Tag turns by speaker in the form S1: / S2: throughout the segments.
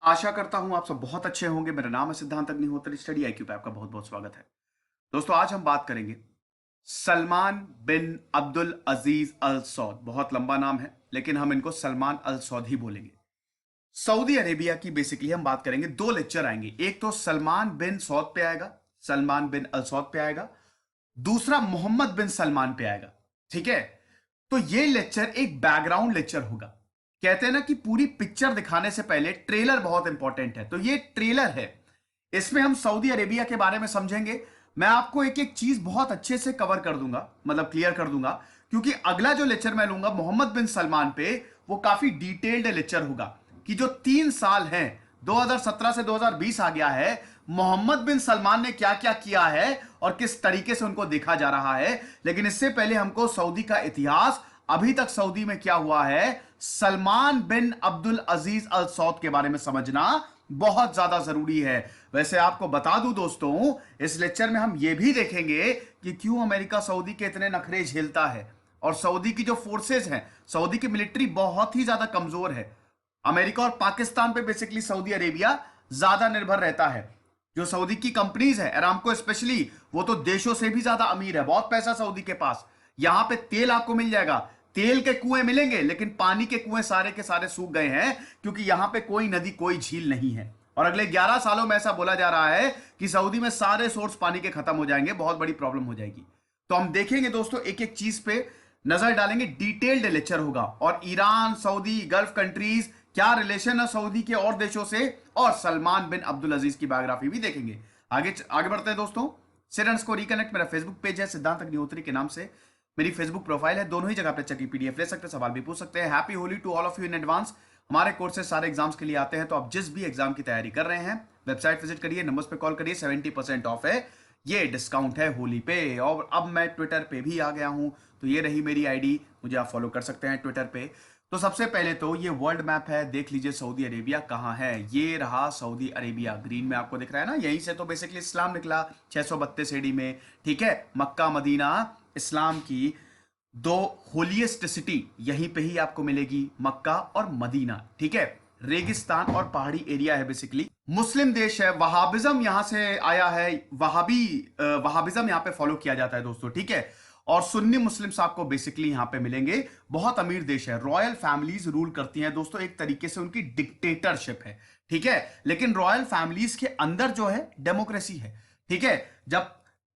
S1: आशा करता हूं आप सब बहुत अच्छे होंगे। मेरा नाम है सिद्धांत अग्निहोत्री। स्टडी आईक्यू पे आपका बहुत बहुत स्वागत है। दोस्तों, आज हम बात करेंगे सलमान बिन अब्दुल अजीज अल सौद। बहुत लंबा नाम है लेकिन हम इनको सलमान अल सौद ही बोलेंगे। सऊदी अरेबिया की बेसिकली हम बात करेंगे। दो लेक्चर आएंगे, एक तो सलमान बिन सौद पे आएगा, सलमान बिन अल सौद पे आएगा। दूसरा मोहम्मद बिन सलमान पे आएगा। ठीक है, तो ये लेक्चर एक बैकग्राउंड लेक्चर होगा। कहते हैं ना कि पूरी पिक्चर दिखाने से पहले ट्रेलर बहुत इंपॉर्टेंट है, तो ये ट्रेलर है। इसमें हम सऊदी अरेबिया के बारे में समझेंगे। मैं आपको एक एक चीज बहुत अच्छे से कवर कर दूंगा, मतलब क्लियर कर दूंगा, क्योंकि अगला जो लेक्चर मैं लूंगा मोहम्मद बिन सलमान पे, वो काफी डिटेल्ड लेक्चर होगा कि जो 3 साल हैं, 2017 से 2020 आ गया है, मोहम्मद बिन सलमान ने क्या क्या किया है और किस तरीके से उनको देखा जा रहा है। लेकिन इससे पहले हमको सऊदी का इतिहास, अभी तक सऊदी में क्या हुआ है, सलमान बिन अब्दुल अजीज अल सौद के बारे में समझना बहुत ज्यादा जरूरी है। वैसे आपको बता दूं दोस्तों, इस लेक्चर में हम यह भी देखेंगे कि क्यों अमेरिका सऊदी के इतने नखरे झेलता है। और सऊदी की जो फोर्सेस हैं, सऊदी की मिलिट्री बहुत ही ज्यादा कमजोर है। अमेरिका और पाकिस्तान पे बेसिकली सऊदी अरेबिया ज्यादा निर्भर रहता है। जो सऊदी की कंपनीज है, अरामको स्पेशली, वो तो देशों से भी ज्यादा अमीर है। बहुत पैसा सऊदी के पास। यहां पे तेल आपको मिल जाएगा, तेल के कुएं मिलेंगे, लेकिन पानी के कुएं सारे के सारे सूख गए हैं, क्योंकि यहां पे कोई नदी, कोई झील नहीं है। और अगले 11 सालों में ऐसा बोला जा रहा है कि सऊदी में सारे सोर्स पानी के खत्म हो जाएंगे, बहुत बड़ी प्रॉब्लम हो जाएगी। तो हम देखेंगे दोस्तों, एक एक चीज पे नजर डालेंगे। डिटेल्ड लेक्चर होगा। और ईरान, सऊदी, गल्फ कंट्रीज, क्या रिलेशन है सऊदी के और देशों से, और सलमान बिन अब्दुल अजीज की बायोग्राफी भी देखेंगे। आगे आगे बढ़ते हैं दोस्तों। सिरंस को रिकनेक्ट मेरा फेसबुक पेज है, सिद्धांत अग्निहोत्री के नाम से मेरी फेसबुक प्रोफाइल है। दोनों ही जगह पे चेक पीडीएफ ले सकते हैं, सवाल भी पूछ सकते हैं। Happy Holi to all of you in advance. हमारे कोर्सेज सारे एग्जाम्स के लिए आते हैं, तो आप जिस भी एग्जाम की तैयारी कर रहे हैं, वेबसाइट विजिट करिए, नंबर्स पे कॉल करिए, 70% ऑफ है। ये डिस्काउंट है होली पे। और अब मैं ट्विटर पे भी आ गया हूं, तो ये रही मेरी आईडी, मुझे आप फॉलो कर सकते हैं ट्विटर पे। तो सबसे पहले तो ये वर्ल्ड मैप है, देख लीजिए सऊदी अरेबिया कहाँ है। ये रहा सऊदी अरेबिया, ग्रीन में आपको दिख रहा है ना। यहीं से तो बेसिकली इस्लाम निकला 632 एडी में। ठीक है, मक्का मदीना इस्लाम की दो होलीएस्ट सिटी यहीं पे ही आपको मिलेगी, मक्का और मदीना। ठीक है, रेगिस्तान और पहाड़ी एरिया है, बेसिकली मुस्लिम देश है। वहाबिज्म यहां से आया है, वहाबिज्म यहां पे फॉलो किया जाता है दोस्तों। ठीक है, और सुन्नी मुस्लिम्स आपको बेसिकली यहां पे मिलेंगे। बहुत अमीर देश है, रॉयल फैमिलीज रूल करती हैं दोस्तों, एक तरीके से उनकी डिक्टेटरशिप है। ठीक है, लेकिन रॉयल फैमिलीज के अंदर जो है डेमोक्रेसी है। ठीक है, जब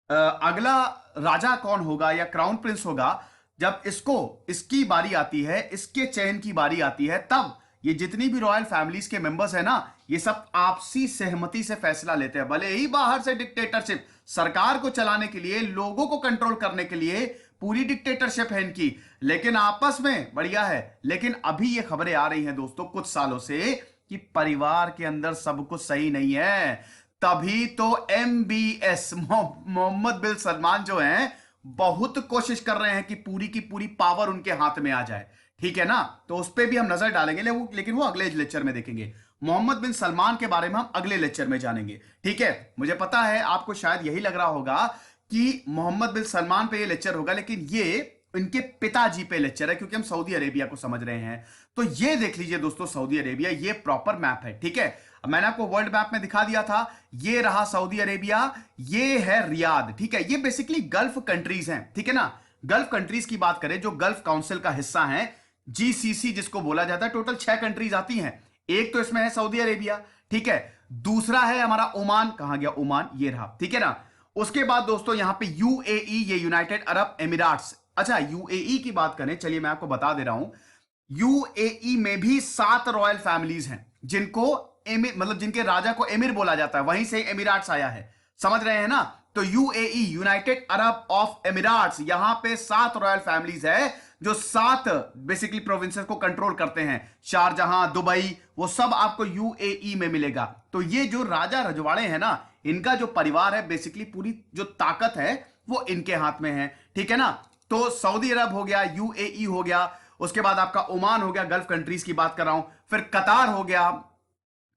S1: अगला राजा कौन होगा या क्राउन प्रिंस होगा, जब इसकी बारी आती है, इसके चयन की बारी आती है, तब ये जितनी भी रॉयल फैमिलीज के मेंबर्स है ना, ये सब आपसी सहमति से फैसला लेते हैं। भले ही बाहर से डिक्टेटरशिप, सरकार को चलाने के लिए, लोगों को कंट्रोल करने के लिए पूरी डिक्टेटरशिप है इनकी, लेकिन आपस में बढ़िया है। लेकिन अभी ये खबरें आ रही हैं दोस्तों कुछ सालों से कि परिवार के अंदर सब कुछ सही नहीं है। तभी तो एमबीएस मोहम्मद बिन सलमान जो हैं, बहुत कोशिश कर रहे हैं कि पूरी की पूरी पावर उनके हाथ में आ जाए। ठीक है ना, तो उस पर भी हम नजर डालेंगे, लेकिन वो अगले लेक्चर में देखेंगे। मोहम्मद बिन सलमान के बारे में हम अगले लेक्चर में जानेंगे। ठीक है, मुझे पता है आपको शायद यही लग रहा होगा कि मोहम्मद बिन सलमान पे ये लेक्चर होगा, लेकिन ये इनके पिताजी पे लेक्चर है, क्योंकि हम सऊदी अरेबिया को समझ रहे हैं। तो ये देख लीजिए दोस्तों, सऊदी अरेबिया, ये प्रॉपर मैप है। ठीक है, मैंने आपको वर्ल्ड मैप में दिखा दिया था। ये रहा सऊदी अरेबिया, ये है रियाद। ठीक है, ये बेसिकली गल्फ कंट्रीज हैं। ठीक है ना, गल्फ कंट्रीज की बात करें, जो गल्फ काउंसिल का हिस्सा है, जीसीसी जिसको बोला जाता है, टोटल 6 कंट्रीज आती हैं। एक तो इसमें है सऊदी अरेबिया। ठीक है, दूसरा है हमारा ओमान। कहां गया ओमान, ये रहा। ठीक है ना, उसके बाद दोस्तों यहां पे यूएई, ये यूनाइटेड अरब एमिराट्स। अच्छा, यूएई की बात करें, चलिए मैं आपको बता दे रहा हूं, यूएई में भी 7 रॉयल फैमिलीज हैं, जिनको एमिर, मतलब जिनके राजा को एमिर बोला जाता है, वहीं से एमिराट्स आया है। समझ रहे हैं ना, तो यूएई, यूनाइटेड अरब ऑफ एमिराट्स, यहां पे 7 रॉयल फैमिलीज है, जो 7 बेसिकली प्रोविंसेस को कंट्रोल करते हैं। शारजहां, दुबई, वो सब आपको यूएई में मिलेगा। तो ये जो राजा रजवाड़े हैं ना, इनका जो परिवार है, बेसिकली पूरी जो ताकत है वो इनके हाथ में है। ठीक है ना, तो सऊदी अरब हो गया, यूएई हो गया, उसके बाद आपका ओमान हो गया, गल्फ कंट्रीज की बात कर रहा हूं, फिर कतार हो गया,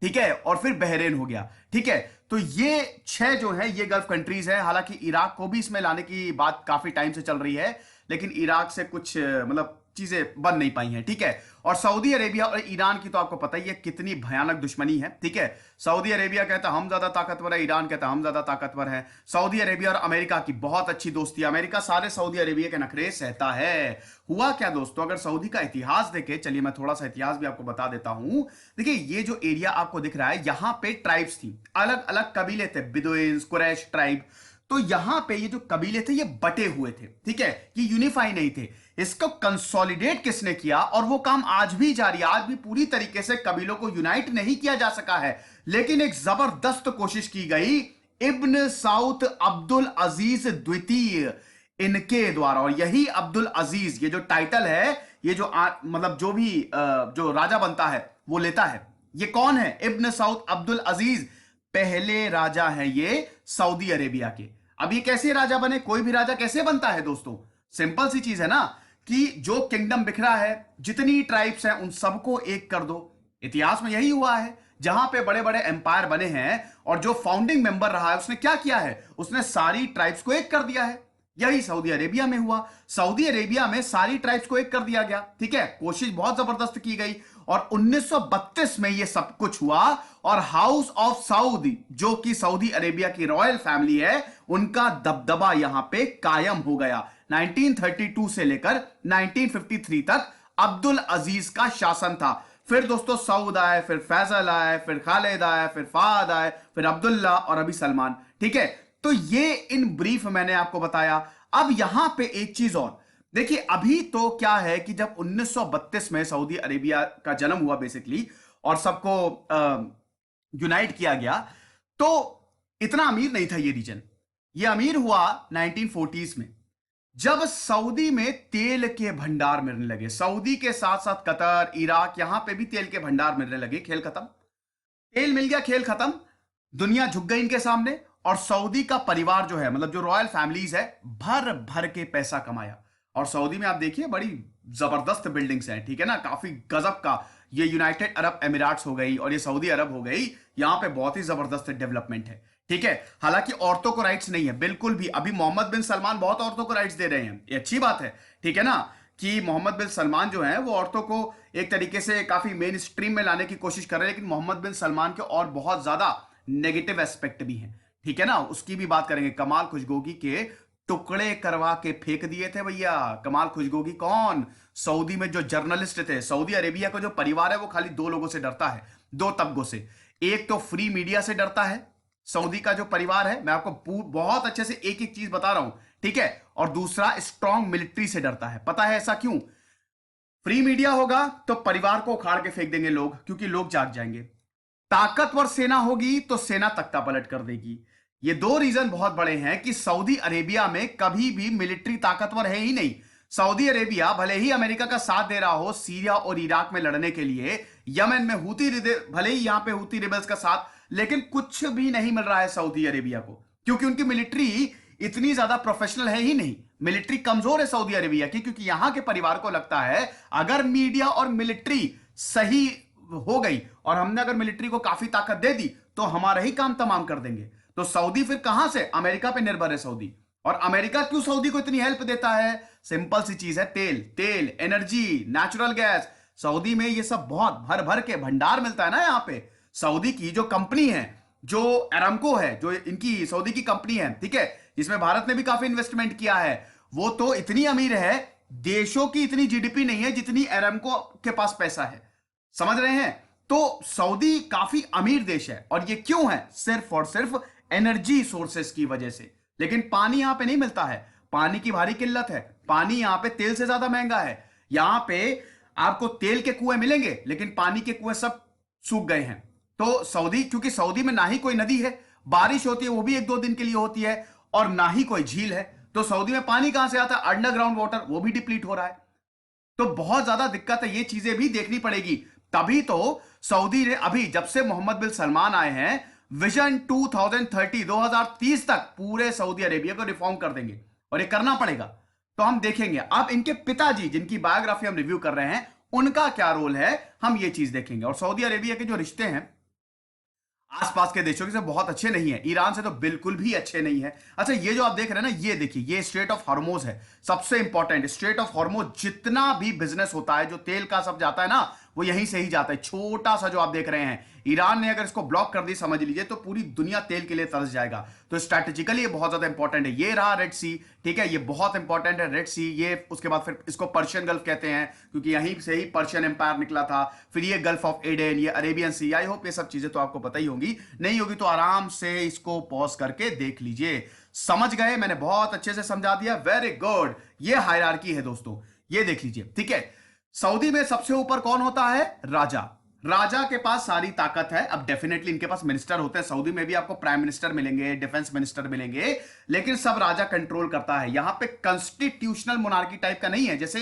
S1: ठीक है, और फिर बहरेन हो गया। ठीक है, तो ये 6 जो है ये गल्फ कंट्रीज है। हालांकि इराक को भी इसमें लाने की बात काफी टाइम से चल रही है, लेकिन इराक से कुछ मतलब चीजें बन नहीं पाई हैं, ठीक है। और सऊदी अरेबिया और ईरान की तो आपको पता ही है कितनी भयानक दुश्मनी है, ठीक है। सऊदी अरेबिया कहता है हम ज्यादा ताकतवर है, ईरान कहता है हम ज्यादा ताकतवर है। सऊदी अरेबिया और अमेरिका की बहुत अच्छी दोस्ती है, अमेरिका सारे सऊदी अरेबिया के नखरे सहता है। हुआ क्या दोस्तों, अगर सऊदी का इतिहास देखें, चलिए मैं थोड़ा सा इतिहास भी आपको बता देता हूं। देखिए ये जो एरिया आपको दिख रहा है, यहां पे ट्राइब्स थी, अलग अलग कबीले थे, बिदुइन्स, कुरैश ट्राइब। तो यहां पे ये जो कबीले थे ये बटे हुए थे, ठीक है, ये यूनिफाई नहीं थे। इसको कंसोलिडेट किसने किया, और वो काम आज भी जारी है। आज भी पूरी तरीके से कबीलों को यूनाइट नहीं किया जा सका है, लेकिन एक जबरदस्त कोशिश की गई इब्न साउद अब्दुल अजीज द्वितीय इनके द्वारा। और यही अब्दुल अजीज, ये जो टाइटल है, ये जो मतलब जो भी जो राजा बनता है वो लेता है। ये कौन है? इब्न साउद अब्दुल अजीज पहले राजा हैं ये सऊदी अरेबिया के। अब ये कैसे राजा बने? कोई भी राजा कैसे बनता है दोस्तों? सिंपल सी चीज है ना, कि जो किंगडम बिखरा है, जितनी ट्राइब्स हैं उन सबको एक कर दो। इतिहास में यही हुआ है, जहां पे बड़े बड़े एम्पायर बने हैं और जो फाउंडिंग मेंबर रहा है उसने क्या किया है, उसने सारी ट्राइब्स को एक कर दिया है। यही सऊदी अरेबिया में हुआ। सऊदी अरेबिया में सारी ट्राइब्स को एक कर दिया गया, ठीक है। कोशिश बहुत जबरदस्त की गई और 1932 में यह सब कुछ हुआ। और हाउस ऑफ सऊदी, जो कि सऊदी अरेबिया की रॉयल फैमिली है, उनका दबदबा यहां पे कायम हो गया। 1932 से लेकर 1953 तक अब्दुल अजीज का शासन था। फिर दोस्तों सऊद आए, फिर फैजल आए, फिर खालिद आए, फिर फाद आए, फिर अब्दुल्ला और अभी सलमान, ठीक है। तो ये इन ब्रीफ मैंने आपको बताया। अब यहां पे एक चीज और देखिए, अभी तो क्या है कि जब 1932 में सऊदी अरेबिया का जन्म हुआ बेसिकली, और सबको यूनाइट किया गया, तो इतना अमीर नहीं था ये रीजन। ये अमीर हुआ 1940s में, जब सऊदी में तेल के भंडार मिलने लगे। सऊदी के साथ साथ कतर, इराक, यहां पे भी तेल के भंडार मिलने लगे। खेल खत्म, तेल मिल गया, खेल खत्म, दुनिया झुक गई इनके सामने। और सऊदी का परिवार जो है, मतलब जो रॉयल फैमिलीज है, भर भर के पैसा कमाया। और सऊदी में आप देखिए बड़ी जबरदस्त बिल्डिंग्स हैं, ठीक है ना, काफी गजब का। ये यूनाइटेड अरब एमिरेट्स हो गई और ये सऊदी अरब हो गई, यहां पे बहुत ही जबरदस्त डेवलपमेंट है, ठीक है। हालांकि औरतों को राइट्स नहीं है बिल्कुल भी। अभी मोहम्मद बिन सलमान बहुत औरतों को राइट्स दे रहे हैं, ये अच्छी बात है, ठीक है ना, कि मोहम्मद बिन सलमान जो है वो औरतों को एक तरीके से काफी मेन स्ट्रीम में लाने की कोशिश कर रहे हैं। लेकिन मोहम्मद बिन सलमान के और बहुत ज्यादा नेगेटिव एस्पेक्ट भी हैं, ठीक है ना, उसकी भी बात करेंगे। कमाल खुशगोगी के टुकड़े करवा के फेंक दिए थे भैया। कमाल खुशगोगी कौन? सऊदी में जो जर्नलिस्ट थे। सऊदी अरेबिया का जो परिवार है वो खाली दो लोगों से डरता है, दो तबकों से। एक तो फ्री मीडिया से डरता है सऊदी का जो परिवार है, मैं आपको बहुत अच्छे से एक एक चीज बता रहा हूं, ठीक है। और दूसरा स्ट्रॉन्ग मिलिट्री से डरता है। पता है ऐसा क्यों? फ्री मीडिया होगा तो परिवार को उखाड़ के फेंक देंगे लोग, क्योंकि लोग जाग जाएंगे। ताकतवर सेना होगी तो सेना तख्ता पलट कर देगी। ये दो रीजन बहुत बड़े हैं कि सऊदी अरेबिया में कभी भी मिलिट्री ताकतवर है ही नहीं। सऊदी अरेबिया भले ही अमेरिका का साथ दे रहा हो सीरिया और इराक में लड़ने के लिए, यमन में हूती, भले ही यहां पे हूती रिबल्स का साथ, लेकिन कुछ भी नहीं मिल रहा है सऊदी अरेबिया को, क्योंकि उनकी मिलिट्री इतनी ज्यादा प्रोफेशनल है ही नहीं। मिलिट्री कमजोर है सऊदी अरेबिया की, क्योंकि यहां के परिवार को लगता है अगर मीडिया और मिलिट्री सही हो गई और हमने अगर मिलिट्री को काफी ताकत दे दी तो हमारा ही काम तमाम कर देंगे। तो सऊदी फिर कहां से? अमेरिका पे निर्भर है सऊदी। और अमेरिका क्यों सऊदी को इतनी हेल्प देता है? सिंपल सी चीज है, तेल, एनर्जी, नेचुरल गैस। सऊदी में ये सब बहुत भर भर के भंडार मिलता है ना। यहां पे सऊदी की जो कंपनी है, जो अरामको है, जो इनकी सऊदी की कंपनी है, ठीक है, जिसमें भारत ने भी काफी इन्वेस्टमेंट किया है, वो तो इतनी अमीर है, देशों की इतनी जीडीपी नहीं है जितनी अरामको के पास पैसा है। समझ रहे हैं? तो सऊदी काफी अमीर देश है। और ये क्यों है? सिर्फ और सिर्फ एनर्जी सोर्सेस की वजह से। लेकिन पानी यहां पे नहीं मिलता है, पानी की भारी किल्लत है। पानी यहां पे तेल से ज्यादा महंगा है। यहां पे आपको तेल के कुएं मिलेंगे, लेकिन पानी के कुएं सब सूख गए हैं। तो सऊदी, क्योंकि सऊदी में ना ही कोई नदी है, बारिश होती है वो भी एक दो दिन के लिए होती है, और ना ही कोई झील है, तो सऊदी में पानी कहां से आता है? अंडरग्राउंड वाटर, वो भी डिप्लीट हो रहा है। तो बहुत ज्यादा दिक्कत है, ये चीजें भी देखनी पड़ेगी। तभी तो सऊदी ने अभी जब से मोहम्मद बिन सलमान आए हैं, विजन 2030 तक पूरे सऊदी अरेबिया को रिफॉर्म कर देंगे, और ये करना पड़ेगा। तो हम देखेंगे अब इनके पिताजी, जिनकी बायोग्राफी हम रिव्यू कर रहे हैं, उनका क्या रोल है, हम ये चीज देखेंगे। और सऊदी अरेबिया के जो रिश्ते हैं, आसपास के देशों से बहुत अच्छे नहीं है, ईरान से तो बिल्कुल भी अच्छे नहीं है। अच्छा, ये जो आप देख रहे हैं ना, ये देखिए, ये स्ट्रेट ऑफ हॉर्मोज है, सबसे इंपॉर्टेंट स्ट्रेट ऑफ हॉर्मोज। जितना भी बिजनेस होता है, जो तेल का सब जाता है ना, वो यहीं से ही जाता है। छोटा सा जो आप देख रहे हैं, ईरान ने अगर इसको ब्लॉक कर दी, समझ लीजिए, तो पूरी दुनिया तेल के लिए तरस जाएगा। तो स्ट्रैटेजिकली ये बहुत ज्यादा इंपॉर्टेंट है। ये रहा रेड सी, ठीक है, ये बहुत इंपॉर्टेंट है रेड सी। ये उसके बाद फिर इसको पर्शियन गल्फ कहते हैं, क्योंकि यहीं से ही पर्शियन एम्पायर निकला था। फिर ये गल्फ ऑफ एडेन, ये अरेबियन सी। आई होप ये सब चीजें तो आपको पता ही होंगी, नहीं होगी तो आराम से इसको पॉज करके देख लीजिए। समझ गए? मैंने बहुत अच्छे से समझा दिया, वेरी गुड। ये हायरार्की है दोस्तों, ये देख लीजिए, ठीक है। सऊदी में सबसे ऊपर कौन होता है? राजा। राजा के पास सारी ताकत है। अब डेफिनेटली इनके पास मिनिस्टर होते हैं, सऊदी में भी आपको प्राइम मिनिस्टर मिलेंगे, डिफेंस मिनिस्टर मिलेंगे, लेकिन सब राजा कंट्रोल करता है। यहां पे कॉन्स्टिट्यूशनल मोनार्की टाइप का नहीं है। जैसे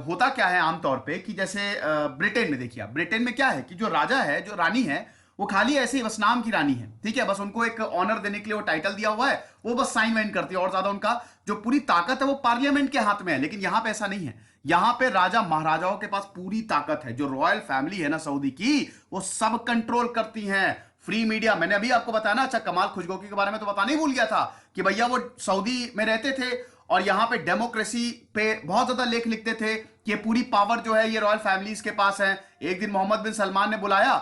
S1: होता क्या है आमतौर पे कि जैसे ब्रिटेन में देखिए, ब्रिटेन में क्या है कि जो राजा है, जो रानी है, वो खाली ऐसे ही बस नाम की रानी है, ठीक है। बस उनको एक ऑनर देने के लिए वो टाइटल दिया हुआ है, वो बस साइन वाइन करती है, और ज्यादा उनका जो पूरी ताकत है वो पार्लियामेंट के हाथ में है। लेकिन यहां पे ऐसा नहीं है। यहां पे राजा महाराजाओं के पास पूरी ताकत है। जो रॉयल फैमिली है ना सऊदी की, वो सब कंट्रोल करती हैं। फ्री मीडिया, मैंने अभी आपको बताया ना। अच्छा, कमाल खुशगोकी के बारे में तो बताना ही भूल गया था कि भैया वो सऊदी में रहते थे और यहां पे डेमोक्रेसी पे बहुत ज्यादा लेख लिखते थे कि पूरी पावर जो है ये रॉयल फैमिलीज के पास है। एक दिन मोहम्मद बिन सलमान ने बुलाया,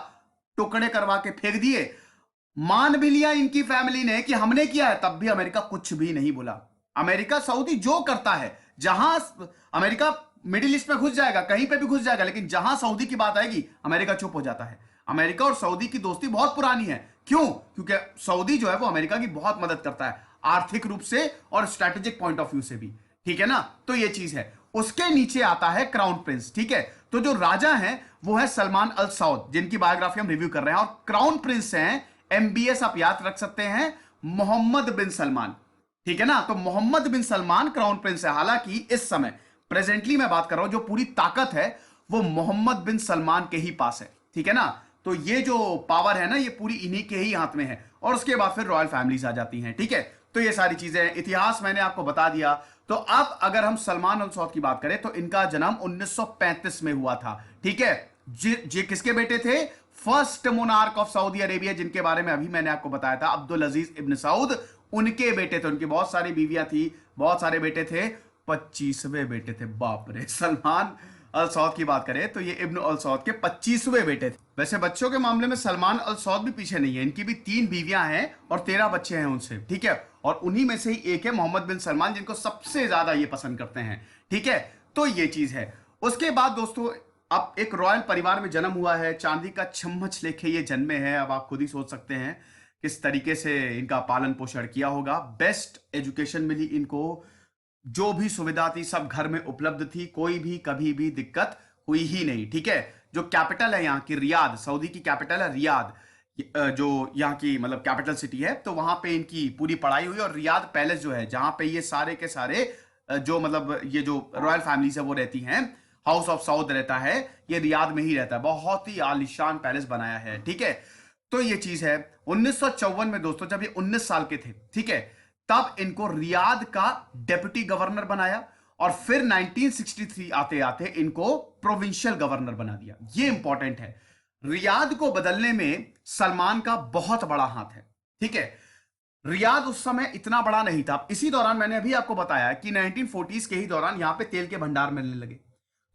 S1: टुकड़े करवा के फेंक दिए। मान भी लिया इनकी फैमिली ने कि हमने किया है, तब भी अमेरिका कुछ भी नहीं बोला। अमेरिका सऊदी जो करता है, जहां अमेरिका मिडिल ईस्ट में घुस जाएगा, कहीं पे भी घुस जाएगा, लेकिन जहां सऊदी की बात आएगी अमेरिका चुप हो जाता है। अमेरिका और सऊदी की दोस्ती बहुत पुरानी है। क्यों? क्योंकि सऊदी जो है वो अमेरिका की बहुत मदद करता है, आर्थिक रूप से और स्ट्रेटेजिक पॉइंट ऑफ व्यू से भी, ठीक है ना। तो ये चीज है। उसके नीचे आता है क्राउन प्रिंस, ठीक है। तो जो राजा हैं वो है सलमान अल सऊद, जिनकी बायोग्राफी हम रिव्यू कर रहे हैं। और क्राउन प्रिंस हैं, MBS आप याद रख सकते हैं, मोहम्मद बिन सलमान, ठीक है ना। तो मोहम्मद बिन सलमान क्राउन प्रिंस है। हालांकि इस समय प्रेजेंटली मैं बात कर रहा हूं, जो पूरी ताकत है वो मोहम्मद बिन सलमान के ही पास है, ठीक है ना। तो ये जो पावर है ना, ये पूरी इन्हीं के ही हाथ में है। और उसके बाद फिर रॉयल फैमिलीज आ जाती हैं, ठीक है। तो ये सारी चीजें, इतिहास मैंने आपको बता दिया। तो अब अगर हम सलमान अल सऊद की बात करें, तो इनका जन्म 1935 में हुआ था, ठीक है। जी किसके बेटे थे? First monarch of Saudi Arabia, जिनके बारे में अभी मैंने आपको बताया था, अब्दुल अजीज इब्न सऊद, उनके बेटे थे। उनकी बहुत सारी बीवियां थी, बहुत सारे बेटे थे, 25वें बेटे थे। बाप रे! सलमान अल सऊद की बात करें तो ये इब्न अल सऊद के 25वें बेटे थे। वैसे बच्चों के मामले में सलमान अल सऊद भी पीछे नहीं है। इनकी भी 3 बीवियां हैं और 13 बच्चे हैं उनसे, ठीक है। और उन्हीं में से ही एक है मोहम्मद बिन सलमान, जिनको सबसे ज्यादा ये पसंद करते हैं, ठीक है। तो ये चीज है। उसके बाद दोस्तों, अब एक रॉयल परिवार में जन्म हुआ है, चांदी का चम्मच लेके ये जन्मे हैं। अब आप खुद ही सोच सकते हैं किस तरीके से इनका पालन पोषण किया होगा। बेस्ट एजुकेशन मिली इनको, जो भी सुविधा थी सब घर में उपलब्ध थी, कोई भी कभी भी दिक्कत हुई ही नहीं, ठीक है। जो कैपिटल है यहाँ की रियाद, सऊदी की कैपिटल है रियाद, जो यहाँ की मतलब कैपिटल सिटी है, तो वहां पे इनकी पूरी पढ़ाई हुई। और रियाद पैलेस जो है, जहां पे ये सारे के सारे जो मतलब ये जो रॉयल फैमिलीज है वो रहती हैं, हाउस ऑफ सऊद रहता है, ये रियाद में ही रहता है। बहुत ही आलीशान पैलेस बनाया है, ठीक है। तो ये चीज है। 1954 में दोस्तों, जब ये 19 साल के थे, ठीक है, तब इनको रियाद का डेप्यूटी गवर्नर बनाया। और फिर 1963 आते आते इनको प्रोविंशियल गवर्नर बना दिया। ये इंपॉर्टेंट है। रियाद को बदलने में सलमान का बहुत बड़ा हाथ है, ठीक है। रियाद उस समय इतना बड़ा नहीं था। इसी दौरान मैंने अभी आपको बताया कि 1940s के ही दौरान यहां पे तेल के भंडार मिलने लगे।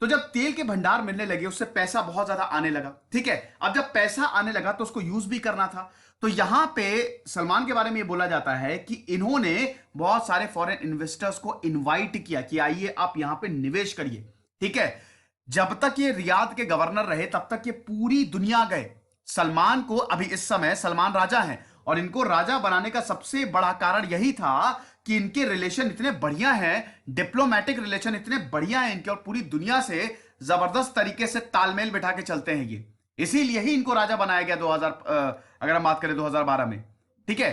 S1: तो जब तेल के भंडार मिलने लगे, उससे पैसा बहुत ज्यादा आने लगा, ठीक है। अब जब पैसा आने लगा तो उसको यूज भी करना था। तो यहां पे सलमान के बारे में ये बोला जाता है कि इन्होंने बहुत सारे फॉरेन इन्वेस्टर्स को इनवाइट किया कि आइए आप यहां पे निवेश करिए, ठीक है। जब तक ये रियाद के गवर्नर रहे, तब तक ये पूरी दुनिया गए। सलमान को, अभी इस समय सलमान राजा हैं, और इनको राजा बनाने का सबसे बड़ा कारण यही था कि इनके रिलेशन इतने बढ़िया हैं, डिप्लोमेटिक रिलेशन इतने बढ़िया हैं इनके, और पूरी दुनिया से जबरदस्त तरीके से तालमेल बिठा के चलते हैं ये। इसीलिए ही इनको राजा बनाया गया 2000, अगर हम बात करें 2012 में, ठीक है।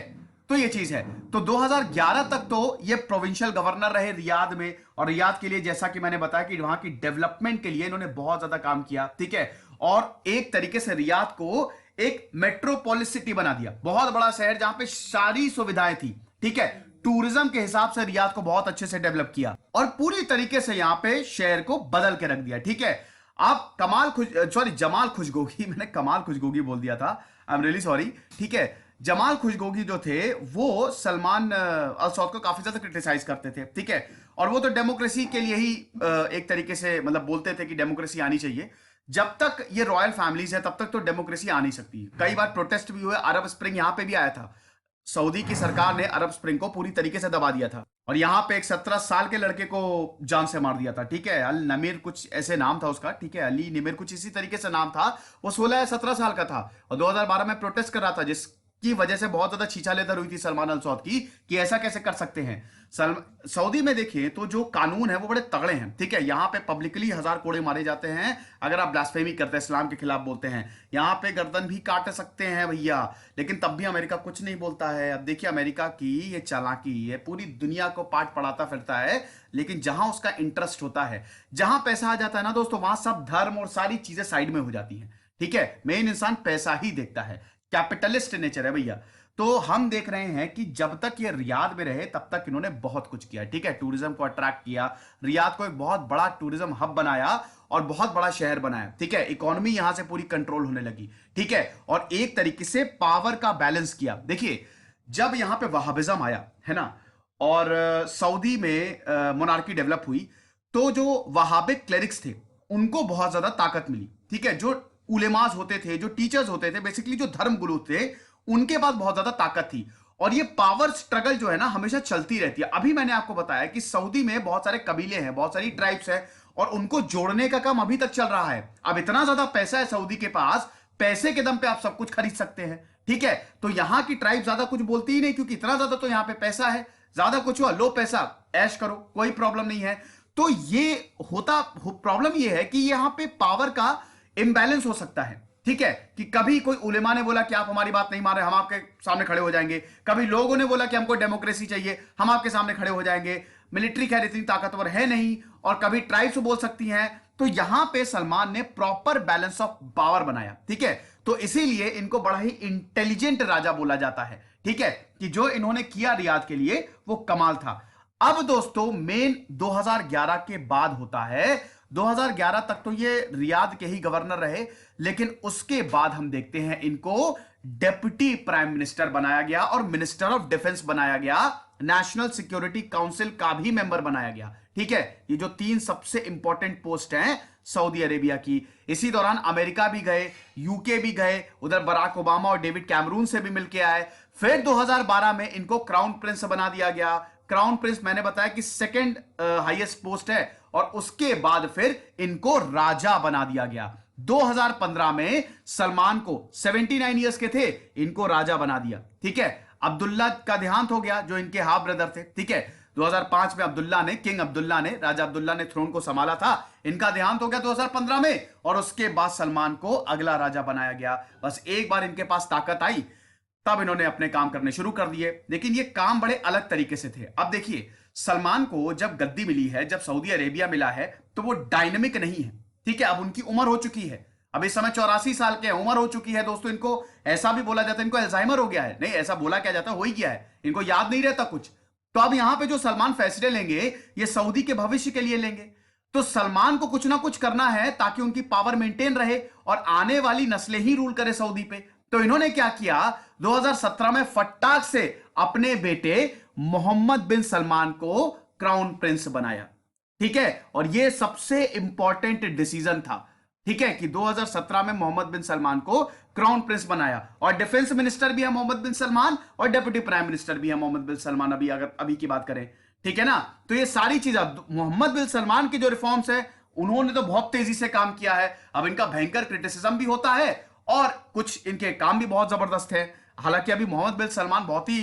S1: तो ये चीज है। तो 2011 तक तो ये प्रोविंशियल गवर्नर रहे रियाद में। और रियाद के लिए, जैसा कि मैंने बताया, कि वहां की डेवलपमेंट के लिए इन्होंने बहुत ज्यादा काम किया, ठीक है। और एक तरीके से रियाद को एक मेट्रोपोलिस सिटी बना दिया, बहुत बड़ा शहर जहां पे सारी सुविधाएं थी, ठीक है। टूरिज्म के हिसाब से रियाद को बहुत अच्छे से डेवलप किया और पूरी तरीके से यहां पे शहर को बदल के रख दिया, ठीक है। आप जमाल खुशगोगी मैंने कमाल खुशगोगी बोल दिया था, आई एम रियली सॉरी। ठीक है, जमाल खुशगोगी जो थे वो सलमान अल सौद को काफी ज्यादा क्रिटिसाइज करते थे। ठीक है, और वो तो डेमोक्रेसी के लिए ही एक तरीके से मतलब बोलते थे कि डेमोक्रेसी आनी चाहिए। जब तक ये रॉयल फैमिलीज है तब तक तो डेमोक्रेसी आ नहीं सकती। कई बार प्रोटेस्ट भी हुए, अरब स्प्रिंग यहां पे भी आया था। सऊदी की सरकार ने अरब स्प्रिंग को पूरी तरीके से दबा दिया था, और यहां पे एक 17 साल के लड़के को जान से मार दिया था। ठीक है, अल नमीर कुछ ऐसे नाम था उसका। ठीक है, अली निमिर कुछ इसी तरीके से नाम था। वो 16 या 17 साल का था और 2012 में प्रोटेस्ट कर रहा था, जिसकी वजह से बहुत ज्यादा छीछालेदर हुई थी सलमान अल सौद की कि ऐसा कैसे कर सकते हैं। सऊदी में देखें तो जो कानून है वो बड़े तगड़े हैं। ठीक है, यहां पे पब्लिकली 1000 कोड़े मारे जाते हैं अगर आप ब्लास्फेमी करते हैं, इस्लाम के खिलाफ बोलते हैं। यहां पे गर्दन भी काट सकते हैं भैया, लेकिन तब भी अमेरिका कुछ नहीं बोलता है। अब देखिए अमेरिका की ये चालाकी, ये पूरी दुनिया को पाठ पढ़ाता फिरता है, लेकिन जहां उसका इंटरेस्ट होता है, जहां पैसा आ जाता है ना दोस्तों, वहां सब धर्म और सारी चीजें साइड में हो जाती हैं। ठीक है, मेन इंसान पैसा ही देखता है, कैपिटलिस्ट नेचर है भैया। तो हम देख रहे हैं कि जब तक ये रियाद में रहे तब तक इन्होंने बहुत कुछ किया। ठीक है, टूरिज्म को अट्रैक्ट किया, रियाद को एक बहुत बड़ा टूरिज्म हब बनाया और बहुत बड़ा शहर बनाया। ठीक है, इकोनॉमी यहां से पूरी कंट्रोल होने लगी। ठीक है, और एक तरीके से पावर का बैलेंस किया। देखिए जब यहां पे वहाबिज्म आया है ना, और सऊदी में मोनार्की डेवलप हुई, तो जो वहाबिक क्लेरिक्स थे उनको बहुत ज्यादा ताकत मिली। ठीक है, जो उलेमाज होते थे, जो टीचर्स होते थे, बेसिकली जो धर्म गुरु थे, उनके पास बहुत ज्यादा ताकत थी। और ये पावर स्ट्रगल जो है ना हमेशा चलती रहती है। अभी मैंने आपको बताया कि सऊदी में बहुत सारे कबीले हैं, बहुत सारी ट्राइब्स हैं, और उनको जोड़ने का काम अभी तक चल रहा है। अब इतना ज्यादा पैसा है सऊदी के पास, पैसे के दम पे आप सब कुछ खरीद सकते हैं। ठीक है, तो यहां की ट्राइब ज्यादा कुछ बोलती ही नहीं, क्योंकि इतना ज्यादा तो यहां पे पैसा है। ज्यादा कुछ हुआ, लो पैसा, ऐश करो, कोई प्रॉब्लम नहीं है। तो ये प्रॉब्लम ये है कि यहां पे पावर का इंबैलेंस हो सकता है। ठीक है, कि कभी कोई उलेमा ने बोला कि आप हमारी बात नहीं मान रहे, हम आपके सामने खड़े हो जाएंगे। कभी लोगों ने बोला कि हमको डेमोक्रेसी चाहिए, हम आपके सामने खड़े हो जाएंगे। मिलिट्री खैर इतनी ताकतवर है नहीं, और कभी ट्राइब्स बोल सकती हैं। तो यहां पे सलमान ने प्रॉपर बैलेंस ऑफ पावर बनाया। ठीक है, तो इसीलिए इनको बड़ा ही इंटेलिजेंट राजा बोला जाता है। ठीक है, कि जो इन्होंने किया रियाद के लिए वो कमाल था। अब दोस्तों मेन 2011 के बाद होता है। 2011 तक तो ये रियाद के ही गवर्नर रहे, लेकिन उसके बाद हम देखते हैं इनको डेप्यूटी प्राइम मिनिस्टर बनाया गया और मिनिस्टर ऑफ डिफेंस बनाया गया, नेशनल सिक्योरिटी काउंसिल का भी मेंबर बनाया गया। ठीक है, ये जो 3 सबसे इंपॉर्टेंट पोस्ट हैं सऊदी अरेबिया की। इसी दौरान अमेरिका भी गए, यूके भी गए, उधर बराक ओबामा और डेविड कैमरून से भी मिलके आए। फिर 2012 में इनको क्राउन प्रिंस बना दिया गया। क्राउन प्रिंस मैंने बताया कि सेकंड हाईएस्ट पोस्ट है, और उसके बाद फिर इनको राजा बना दिया गया। 2015 में सलमान को 79 इयर्स के थे, इनको राजा बना दिया। ठीक है, अब्दुल्ला का देहांत हो गया जो इनके हाफ ब्रदर थे। ठीक है, 2005 में किंग अब्दुल्ला ने, राजा अब्दुल्ला ने थ्रोन को संभाला था। इनका देहांत हो गया 2015 में, और उसके बाद सलमान को अगला राजा बनाया गया। बस एक बार इनके पास ताकत आई, तब इन्होंने अपने काम करने शुरू कर दिए। लेकिन ये काम बड़े अलग तरीके से थे। अब देखिए सलमान को जब गद्दी मिली है, जब सऊदी अरेबिया मिला है, तो वो डायनेमिक नहीं है। ठीक है, अब उनकी उम्र हो चुकी है, अब इस समय 84 साल के उम्र हो चुकी है दोस्तों। इनको ऐसा भी बोला जाता है इनको अल्जाइमर हो गया है, नहीं ऐसा बोला क्या जाता है, हो ही गया है, इनको याद नहीं रहता कुछ। तो अब यहां पे जो सलमान फैसले लेंगे ये सऊदी के भविष्य के लिए लेंगे। तो सलमान को कुछ ना कुछ करना है ताकि उनकी पावर मेंटेन रहे और आने वाली नस्लें ही रूल करे सऊदी पे। तो इन्होंने क्या किया, 2017 में फटाक से अपने बेटे मोहम्मद बिन सलमान को क्राउन प्रिंस बनाया। ठीक है, और यह सबसे इंपॉर्टेंट डिसीजन था। ठीक है, कि 2017 में मोहम्मद बिन सलमान को क्राउन प्रिंस बनाया, और डिफेंस मिनिस्टर भी है मोहम्मद बिन सलमान, और डेप्यूटी प्राइम मिनिस्टर भी है मोहम्मद बिन सलमान, अभी की बात करें। ठीक है ना, तो ये सारी चीजें मोहम्मद बिन सलमान के जो रिफॉर्म्स है उन्होंने तो बहुत तेजी से काम किया है। अब इनका भयंकर क्रिटिसिज्म भी होता है और कुछ इनके काम भी बहुत जबरदस्त है। हालांकि अभी मोहम्मद बिन सलमान बहुत ही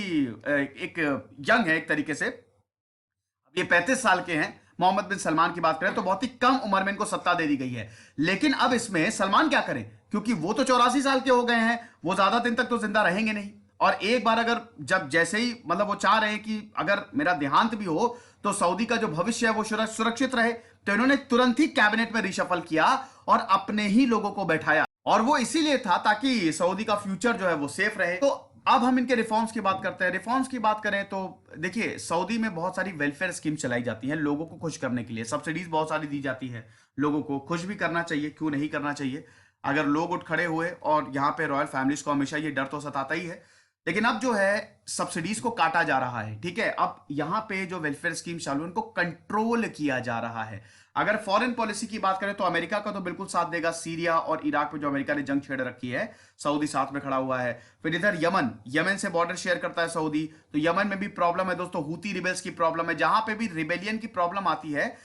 S1: एक यंग है एक तरीके से, अब ये 35 साल के हैं। मोहम्मद बिन सलमान की बात करें तो बहुत ही कम उम्र में इनको सत्ता दे दी गई है। लेकिन अब इसमें सलमान क्या करें, क्योंकि वो तो 84 साल के हो गए हैं, वो ज्यादा दिन तक तो जिंदा रहेंगे नहीं। और एक बार अगर जब जैसे ही मतलब वो चाह रहे हैं कि अगर मेरा देहांत भी हो तो सऊदी का जो भविष्य है वो सुरक्षित रहे, तो इन्होंने तुरंत ही कैबिनेट में रिशफल किया और अपने ही लोगों को बैठाया। और वो इसीलिए था ताकि सऊदी का फ्यूचर जो है वो सेफ रहे। तो अब हम इनके रिफॉर्म्स की बात करते हैं। रिफॉर्म्स की बात करें तो देखिए, सऊदी में बहुत सारी वेलफेयर स्कीम चलाई जाती हैं लोगों को खुश करने के लिए। सब्सिडीज बहुत सारी दी जाती है, लोगों को खुश भी करना चाहिए, क्यों नहीं करना चाहिए। अगर लोग उठ खड़े हुए, और यहाँ पे रॉयल फैमिलीज को हमेशा ये डर तो सताता ही है, लेकिन अब जो है सब्सिडीज को काटा जा रहा है, ठीक है। अब यहाँ पे जो वेलफेयर स्कीम चालू है उनको कंट्रोल किया जा रहा है। अगर फॉरेन पॉलिसी की बात करें तो अमेरिका का तो बिल्कुल साथ देगा। सीरिया और इराक में जो अमेरिका ने जंग छेड़ रखी है, सऊदी साथ में खड़ा हुआ है। फिर इधर यमन से बॉर्डर शेयर करता है सऊदी, तो यमन में भी प्रॉब्लम है दोस्तों, हूती रिबेल्स की प्रॉब्लम है। जहां पे भी रिबेलियन की प्रॉब्लम आती है,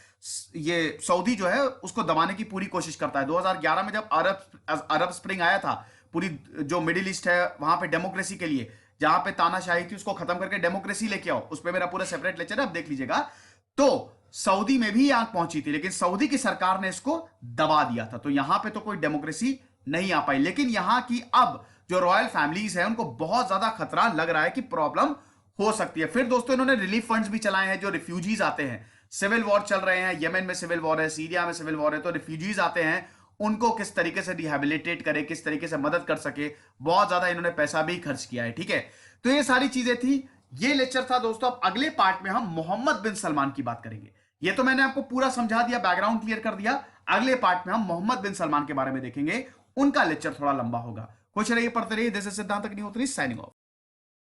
S1: ये सऊदी जो है उसको दबाने की पूरी कोशिश करता है। 2011 में जब अरब स्प्रिंग आया था, पूरी जो मिडिल ईस्ट है वहां पे डेमोक्रेसी के लिए, जहां पे तानाशाही थी उसको खत्म करके डेमोक्रेसी लेके आओ, उस पर मेरा पूरा सेपरेट लेक्चर है, आप देख लीजिएगा। तो सऊदी में भी आंख पहुंची थी, लेकिन सऊदी की सरकार ने इसको दबा दिया था, तो यहां पे तो कोई डेमोक्रेसी नहीं आ पाई। लेकिन यहां की अब जो रॉयल फैमिलीज है उनको बहुत ज्यादा खतरा लग रहा है कि प्रॉब्लम हो सकती है। फिर दोस्तों इन्होंने रिलीफ फंड्स भी चलाए हैं। जो रिफ्यूजीज आते हैं, सिविल वॉर चल रहे हैं, यमन में सिविल वॉर है, सीरिया में सिविल वॉर है, तो रिफ्यूजीज आते हैं, उनको किस तरीके से रिहेबिलिटेट करे, किस तरीके से मदद कर सके, बहुत ज्यादा इन्होंने पैसा भी खर्च किया है, ठीक है। तो ये सारी चीजें थी, ये लेक्चर था दोस्तों। अब अगले पार्ट में हम मोहम्मद बिन सलमान की बात करेंगे। ये तो मैंने आपको पूरा समझा दिया, बैकग्राउंड क्लियर कर दिया। अगले पार्ट में हम मोहम्मद बिन सलमान के बारे में देखेंगे, उनका लेक्चर थोड़ा लंबा होगा। खुश रहिए, पढ़ते रहिए। दिस इज सिद्धांत अग्निहोत्री साइनिंग ऑफ।